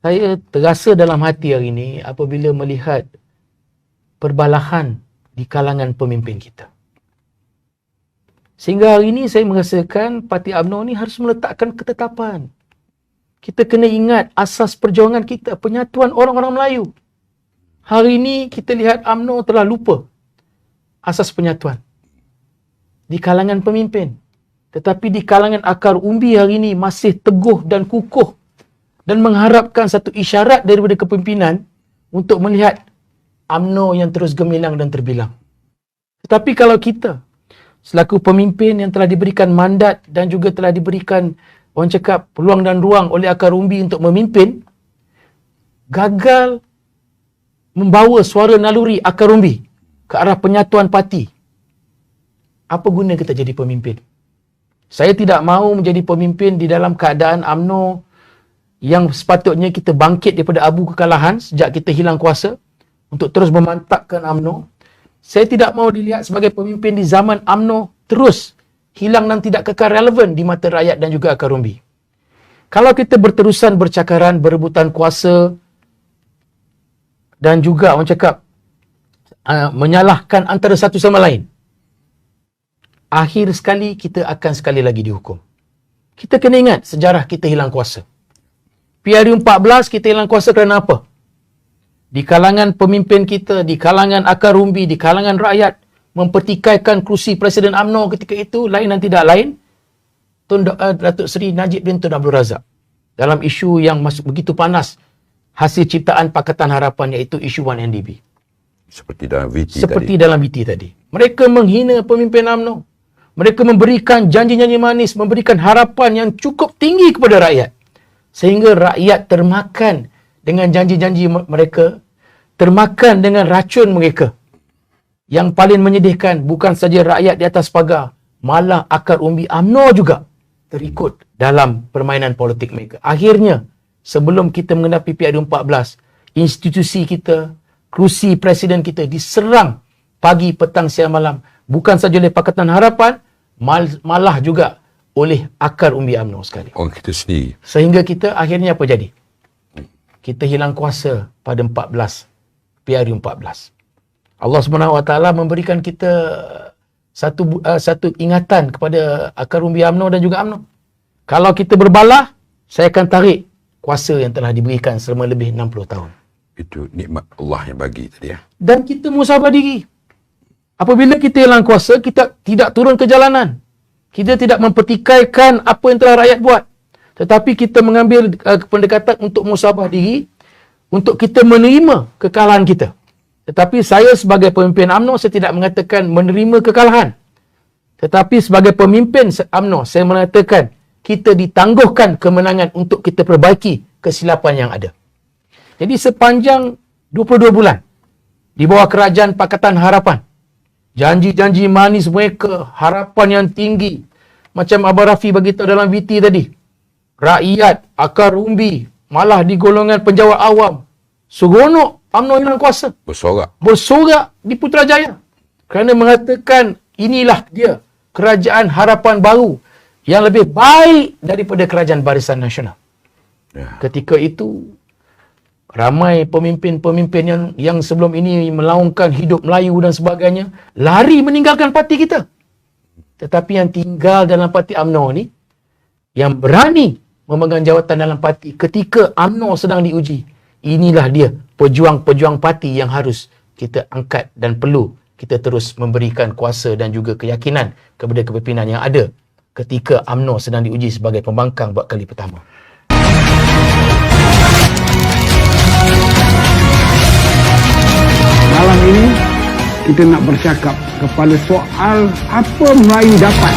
Saya terasa dalam hati hari ini apabila melihat perbalahan di kalangan pemimpin kita. Sehingga hari ini saya merasakan Parti UMNO ni harus meletakkan ketetapan. Kita kena ingat asas perjuangan kita, penyatuan orang-orang Melayu. Hari ini kita lihat UMNO telah lupa asas penyatuan di kalangan pemimpin. Tetapi di kalangan akar umbi hari ini masih teguh dan kukuh dan mengharapkan satu isyarat daripada kepimpinan untuk melihat UMNO yang terus gemilang dan terbilang. Tetapi kalau kita selaku pemimpin yang telah diberikan mandat dan juga telah diberikan, orang cakap, peluang dan ruang oleh akar umbi untuk memimpin, gagal membawa suara naluri akar umbi ke arah penyatuan parti, apa guna kita jadi pemimpin? Saya tidak mahu menjadi pemimpin di dalam keadaan UMNO yang sepatutnya kita bangkit daripada abu kekalahan sejak kita hilang kuasa untuk terus memantapkan UMNO. Saya tidak mahu dilihat sebagai pemimpin di zaman UMNO terus hilang dan tidak kekal relevan di mata rakyat dan juga akar umbi. Kalau kita berterusan bercakaran, berebutan kuasa dan juga orang cakap menyalahkan antara satu sama lain, akhir sekali kita akan sekali lagi dihukum. Kita kena ingat sejarah kita hilang kuasa. PRU14 kita hilang kuasa kerana apa? Di kalangan pemimpin kita, di kalangan akar umbi, di kalangan rakyat mempertikaikan kerusi Presiden UMNO ketika itu lain dan tidak lain Datuk Seri Najib bin Tun Abdul Razak dalam isu yang begitu panas hasil ciptaan Pakatan Harapan, iaitu isu 1MDB. Seperti dalam VT tadi. Mereka menghina pemimpin UMNO. Mereka memberikan janji-janji manis, memberikan harapan yang cukup tinggi kepada rakyat. Sehingga rakyat termakan dengan janji-janji mereka, termakan dengan racun mereka. Yang paling menyedihkan, bukan saja rakyat di atas pagar, malah akar umbi UMNO juga terikut dalam permainan politik mereka. Akhirnya, sebelum kita menghadapi PRU14, institusi kita, kerusi presiden kita diserang pagi, petang, siang, malam. Bukan saja oleh Pakatan Harapan, malah juga oleh akar umbi UMNO sekali. Orang kita sendiri. Sehingga kita akhirnya apa jadi? Kita hilang kuasa pada 14, PRU14. Allah SWT memberikan kita satu ingatan kepada akar umbi UMNO dan juga UMNO. Kalau kita berbalah, saya akan tarik kuasa yang telah diberikan selama lebih 60 tahun. Itu nikmat Allah yang bagi tadi ya. Dan kita musabah diri. Apabila kita hilang kuasa, kita tidak turun ke jalanan. Kita tidak mempertikaikan apa yang telah rakyat buat. Tetapi kita mengambil pendekatan untuk musabah diri, untuk kita menerima kekalahan kita. Tetapi saya sebagai pemimpin UMNO, saya tidak mengatakan menerima kekalahan. Tetapi sebagai pemimpin UMNO, saya mengatakan kita ditangguhkan kemenangan untuk kita perbaiki kesilapan yang ada. Jadi sepanjang 22 bulan, di bawah kerajaan Pakatan Harapan, janji-janji manis mereka, harapan yang tinggi, macam Abang Rafi beritahu dalam VT tadi, rakyat, akar umbi, malah di golongan penjawat awam, seronok UMNO hilang kuasa. Bersorak di Putrajaya. Kerana mengatakan inilah dia kerajaan harapan baru yang lebih baik daripada kerajaan Barisan Nasional. Ya. Ketika itu, ramai pemimpin-pemimpin yang sebelum ini melaungkan hidup Melayu dan sebagainya, lari meninggalkan parti kita. Tetapi yang tinggal dalam parti UMNO ni, yang berani memegang jawatan dalam parti ketika UMNO sedang diuji, inilah dia pejuang-pejuang parti yang harus kita angkat dan perlu kita terus memberikan kuasa dan juga keyakinan kepada kepimpinan yang ada ketika UMNO sedang diuji sebagai pembangkang buat kali pertama. Malam ini kita nak bercakap kepada soal apa Melayu dapat.